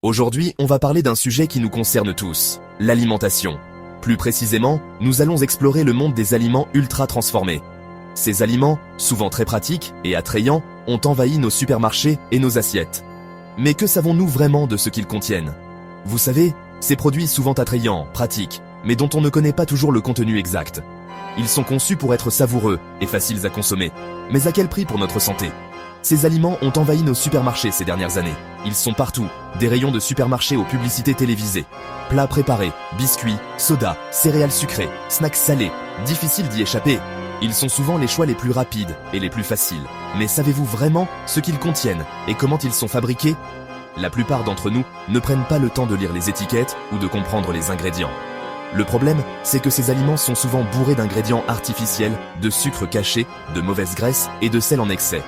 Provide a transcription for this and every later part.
Aujourd'hui, on va parler d'un sujet qui nous concerne tous, l'alimentation. Plus précisément, nous allons explorer le monde des aliments ultra transformés. Ces aliments, souvent très pratiques et attrayants, ont envahi nos supermarchés et nos assiettes. Mais que savons-nous vraiment de ce qu'ils contiennent? Vous savez, ces produits souvent attrayants, pratiques, mais dont on ne connaît pas toujours le contenu exact. Ils sont conçus pour être savoureux et faciles à consommer. Mais à quel prix pour notre santé? Ces aliments ont envahi nos supermarchés ces dernières années. Ils sont partout, des rayons de supermarchés aux publicités télévisées. Plats préparés, biscuits, sodas, céréales sucrées, snacks salés, difficile d'y échapper. Ils sont souvent les choix les plus rapides et les plus faciles. Mais savez-vous vraiment ce qu'ils contiennent et comment ils sont fabriqués? La plupart d'entre nous ne prennent pas le temps de lire les étiquettes ou de comprendre les ingrédients. Le problème, c'est que ces aliments sont souvent bourrés d'ingrédients artificiels, de sucre caché, de mauvaise graisse et de sel en excès.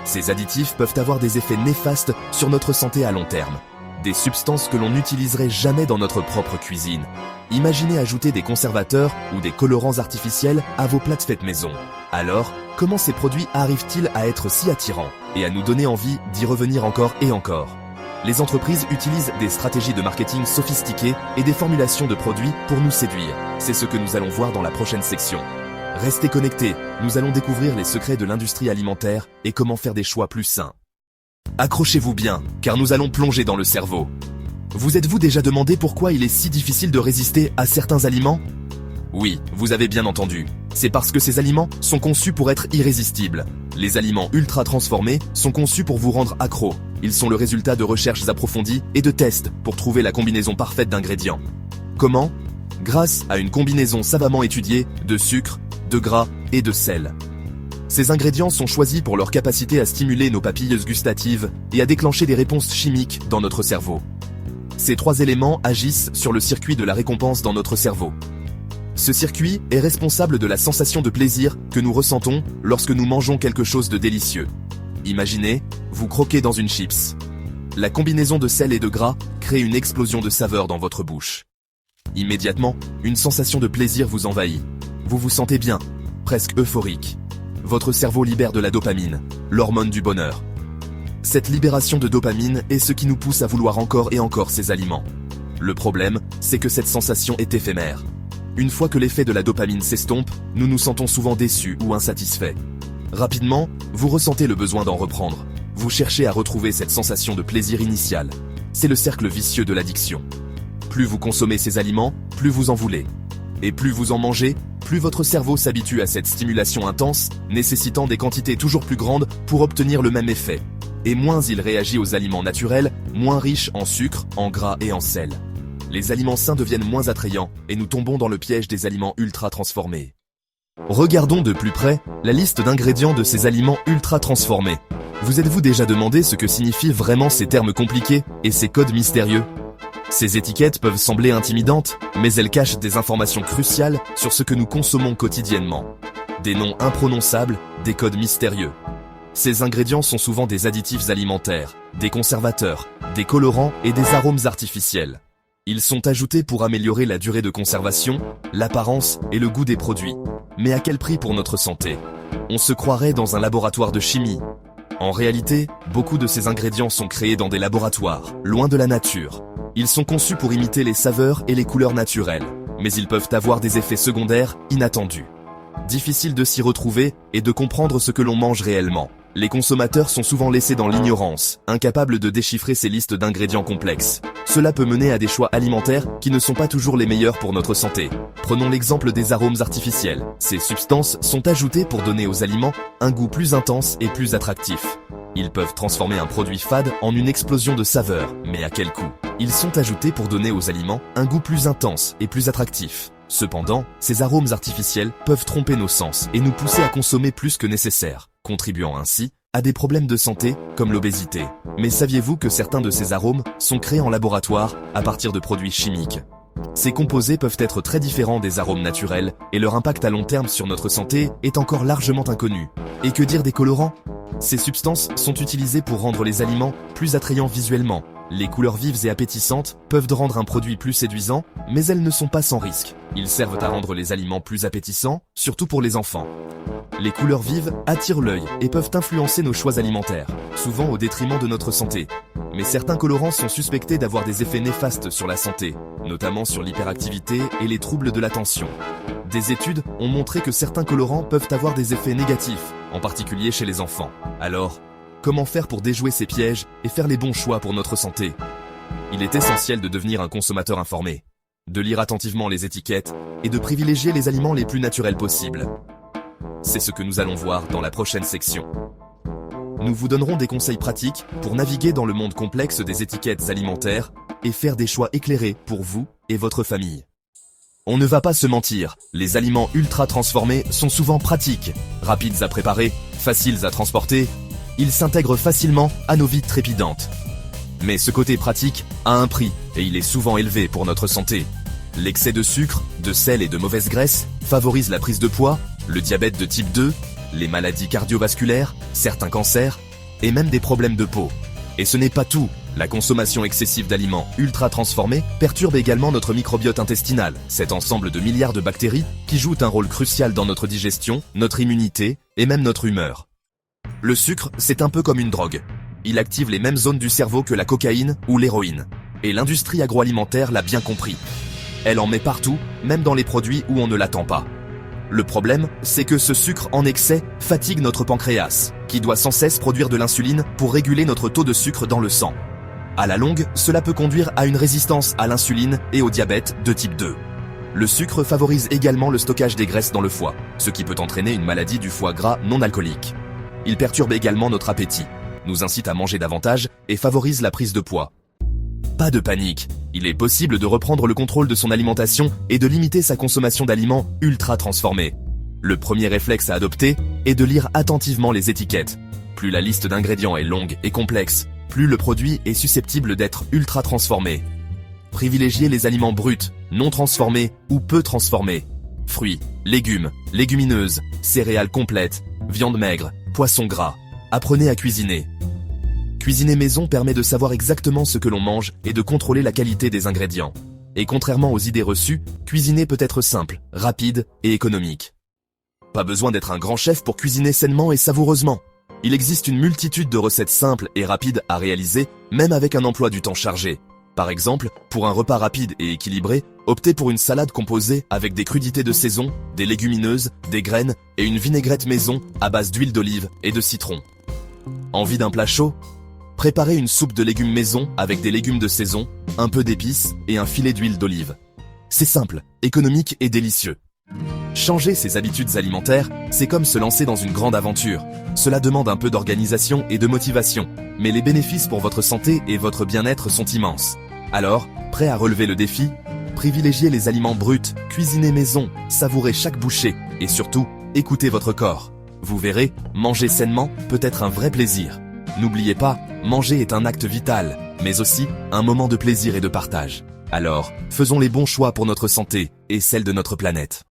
Ces additifs peuvent avoir des effets néfastes sur notre santé à long terme. Des substances que l'on n'utiliserait jamais dans notre propre cuisine. Imaginez ajouter des conservateurs ou des colorants artificiels à vos plats de fête maison. Alors, comment ces produits arrivent-ils à être si attirants et à nous donner envie d'y revenir encore et encore? Les entreprises utilisent des stratégies de marketing sophistiquées et des formulations de produits pour nous séduire. C'est ce que nous allons voir dans la prochaine section. Restez connectés, nous allons découvrir les secrets de l'industrie alimentaire et comment faire des choix plus sains. Accrochez-vous bien, car nous allons plonger dans le cerveau. Vous êtes-vous déjà demandé pourquoi il est si difficile de résister à certains aliments? Oui, vous avez bien entendu. C'est parce que ces aliments sont conçus pour être irrésistibles. Les aliments ultra transformés sont conçus pour vous rendre accro. Ils sont le résultat de recherches approfondies et de tests pour trouver la combinaison parfaite d'ingrédients. Comment? Grâce à une combinaison savamment étudiée de sucre, de gras et de sel. Ces ingrédients sont choisis pour leur capacité à stimuler nos papilles gustatives et à déclencher des réponses chimiques dans notre cerveau. Ces trois éléments agissent sur le circuit de la récompense dans notre cerveau. Ce circuit est responsable de la sensation de plaisir que nous ressentons lorsque nous mangeons quelque chose de délicieux. Imaginez, vous croquez dans une chips. La combinaison de sel et de gras crée une explosion de saveur dans votre bouche. Immédiatement, une sensation de plaisir vous envahit. Vous vous sentez bien, presque euphorique. Votre cerveau libère de la dopamine, l'hormone du bonheur. Cette libération de dopamine est ce qui nous pousse à vouloir encore et encore ces aliments. Le problème, c'est que cette sensation est éphémère. Une fois que l'effet de la dopamine s'estompe, nous nous sentons souvent déçus ou insatisfaits. Rapidement, vous ressentez le besoin d'en reprendre. Vous cherchez à retrouver cette sensation de plaisir initial. C'est le cercle vicieux de l'addiction. Plus vous consommez ces aliments, plus vous en voulez. Et plus vous en mangez, plus votre cerveau s'habitue à cette stimulation intense, nécessitant des quantités toujours plus grandes pour obtenir le même effet. Et moins il réagit aux aliments naturels, moins riches en sucre, en gras et en sel. Les aliments sains deviennent moins attrayants et nous tombons dans le piège des aliments ultra transformés. Regardons de plus près la liste d'ingrédients de ces aliments ultra transformés. Vous êtes-vous déjà demandé ce que signifient vraiment ces termes compliqués et ces codes mystérieux? Ces étiquettes peuvent sembler intimidantes, mais elles cachent des informations cruciales sur ce que nous consommons quotidiennement. Des noms imprononçables, des codes mystérieux. Ces ingrédients sont souvent des additifs alimentaires, des conservateurs, des colorants et des arômes artificiels. Ils sont ajoutés pour améliorer la durée de conservation, l'apparence et le goût des produits. Mais à quel prix pour notre santé? On se croirait dans un laboratoire de chimie. En réalité, beaucoup de ces ingrédients sont créés dans des laboratoires, loin de la nature. Ils sont conçus pour imiter les saveurs et les couleurs naturelles, mais ils peuvent avoir des effets secondaires inattendus. Difficile de s'y retrouver et de comprendre ce que l'on mange réellement. Les consommateurs sont souvent laissés dans l'ignorance, incapables de déchiffrer ces listes d'ingrédients complexes. Cela peut mener à des choix alimentaires qui ne sont pas toujours les meilleurs pour notre santé. Prenons l'exemple des arômes artificiels. Ces substances sont ajoutées pour donner aux aliments un goût plus intense et plus attractif. Ils peuvent transformer un produit fade en une explosion de saveurs, mais à quel coût? Ils sont ajoutés pour donner aux aliments un goût plus intense et plus attractif. Cependant, ces arômes artificiels peuvent tromper nos sens et nous pousser à consommer plus que nécessaire, contribuant ainsi à des problèmes de santé comme l'obésité. Mais saviez-vous que certains de ces arômes sont créés en laboratoire à partir de produits chimiques? Ces composés peuvent être très différents des arômes naturels et leur impact à long terme sur notre santé est encore largement inconnu. Et que dire des colorants? Ces substances sont utilisées pour rendre les aliments plus attrayants visuellement, Les couleurs vives et appétissantes peuvent rendre un produit plus séduisant, mais elles ne sont pas sans risque. Ils servent à rendre les aliments plus appétissants, surtout pour les enfants. Les couleurs vives attirent l'œil et peuvent influencer nos choix alimentaires, souvent au détriment de notre santé. Mais certains colorants sont suspectés d'avoir des effets néfastes sur la santé, notamment sur l'hyperactivité et les troubles de l'attention. Des études ont montré que certains colorants peuvent avoir des effets négatifs, en particulier chez les enfants. Alors, comment faire pour déjouer ces pièges et faire les bons choix pour notre santé? Il est essentiel de devenir un consommateur informé, de lire attentivement les étiquettes et de privilégier les aliments les plus naturels possibles. C'est ce que nous allons voir dans la prochaine section. Nous vous donnerons des conseils pratiques pour naviguer dans le monde complexe des étiquettes alimentaires et faire des choix éclairés pour vous et votre famille. On ne va pas se mentir, les aliments ultra transformés sont souvent pratiques, rapides à préparer, faciles à transporter. Ils s'intègrent facilement à nos vies trépidantes. Mais ce côté pratique a un prix et il est souvent élevé pour notre santé. L'excès de sucre, de sel et de mauvaise graisse favorise la prise de poids, le diabète de type 2, les maladies cardiovasculaires, certains cancers et même des problèmes de peau. Et ce n'est pas tout. La consommation excessive d'aliments ultra transformés perturbe également notre microbiote intestinal, cet ensemble de milliards de bactéries qui jouent un rôle crucial dans notre digestion, notre immunité et même notre humeur. Le sucre, c'est un peu comme une drogue. Il active les mêmes zones du cerveau que la cocaïne ou l'héroïne. Et l'industrie agroalimentaire l'a bien compris. Elle en met partout, même dans les produits où on ne l'attend pas. Le problème, c'est que ce sucre en excès fatigue notre pancréas, qui doit sans cesse produire de l'insuline pour réguler notre taux de sucre dans le sang. À la longue, cela peut conduire à une résistance à l'insuline et au diabète de type 2. Le sucre favorise également le stockage des graisses dans le foie, ce qui peut entraîner une maladie du foie gras non alcoolique. Il perturbe également notre appétit, nous incite à manger davantage et favorise la prise de poids. Pas de panique, il est possible de reprendre le contrôle de son alimentation et de limiter sa consommation d'aliments ultra transformés. Le premier réflexe à adopter est de lire attentivement les étiquettes. Plus la liste d'ingrédients est longue et complexe, plus le produit est susceptible d'être ultra transformé. Privilégiez les aliments bruts, non transformés ou peu transformés. Fruits, légumes, légumineuses, céréales complètes, viande maigre, poisson gras. Apprenez à cuisiner. Cuisiner maison permet de savoir exactement ce que l'on mange et de contrôler la qualité des ingrédients. Et contrairement aux idées reçues, cuisiner peut être simple, rapide et économique. Pas besoin d'être un grand chef pour cuisiner sainement et savoureusement. Il existe une multitude de recettes simples et rapides à réaliser, même avec un emploi du temps chargé. Par exemple, pour un repas rapide et équilibré, optez pour une salade composée avec des crudités de saison, des légumineuses, des graines et une vinaigrette maison à base d'huile d'olive et de citron. Envie d'un plat chaud? Préparez une soupe de légumes maison avec des légumes de saison, un peu d'épices et un filet d'huile d'olive. C'est simple, économique et délicieux. Changer ses habitudes alimentaires, c'est comme se lancer dans une grande aventure. Cela demande un peu d'organisation et de motivation, mais les bénéfices pour votre santé et votre bien-être sont immenses. Alors, prêt à relever le défi? Privilégiez les aliments bruts, cuisinez maison, savourez chaque bouchée et surtout, écoutez votre corps. Vous verrez, manger sainement peut être un vrai plaisir. N'oubliez pas, manger est un acte vital, mais aussi un moment de plaisir et de partage. Alors, faisons les bons choix pour notre santé et celle de notre planète.